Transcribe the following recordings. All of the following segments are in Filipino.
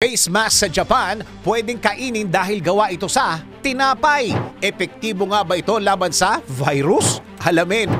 face mask sa Japan pwedeng kainin dahil gawa ito sa tinapay. Epektibo nga ba ito laban sa virus? Alamin.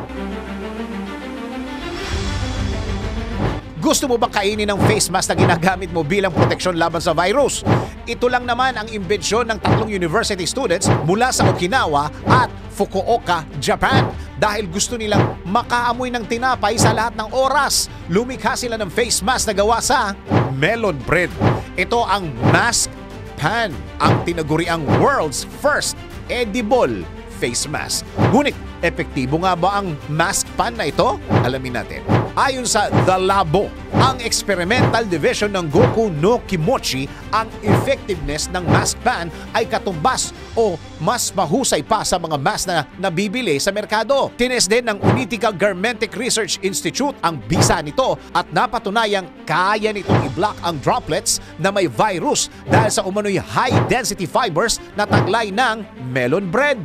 Gusto mo bang kainin ng face mask na ginagamit mo bilang proteksyon laban sa virus? Ito lang naman ang imbensyon ng 3 university students mula sa Okinawa at Fukuoka, Japan. Dahil gusto nilang makaamoy ng tinapay sa lahat ng oras, lumikha sila ng face mask na gawa sa melon bread. Ito ang mask pan, ang tinaguriang world's first edible face mask. Ngunit, epektibo nga ba ang mask pan na ito? Alamin natin. Ayon sa The Labo, ang experimental division ng Goku no Kimochi, ang effectiveness ng mask pan ay katumbas o mas mahusay pa sa mga mask na nabibili sa merkado. Tines din ng Unitica Garmentic Research Institute ang bisa nito at napatunayang kaya nitong i-block ang droplets na may virus dahil sa umano'y high-density fibers na taglay ng melon bread.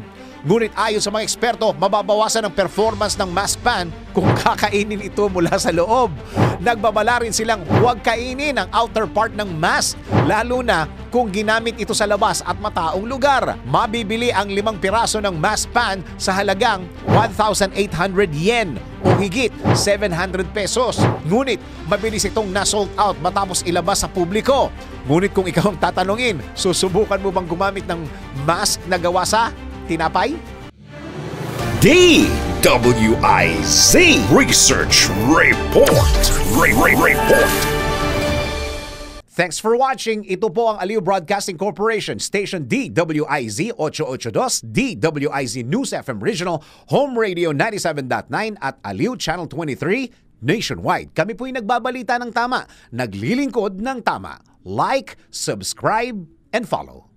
Ngunit ayon sa mga eksperto, mababawasan ang performance ng mask pan kung kakainin ito mula sa loob. Nagbabala rin silang huwag kainin ang outer part ng mask, lalo na kung ginamit ito sa labas at mataong lugar. Mabibili ang 5 piraso ng mask pan sa halagang 1,800 yen o higit 700 pesos. Ngunit mabilis itong na-sold out matapos ilabas sa publiko. Ngunit kung ikaw ang tatanungin, susubukan mo bang gumamit ng mask na gawa sa tinapay? DWIZ Research Report. Report. Thanks for watching. Ito po ang Aliw Broadcasting Corporation, Station DWIZ 882, DWIZ News FM Regional, Home Radio 97.9 at Aliw Channel 23 nationwide. Kami po'y nagbabalita ng tama, naglilingkod ng tama. Like, subscribe, and follow.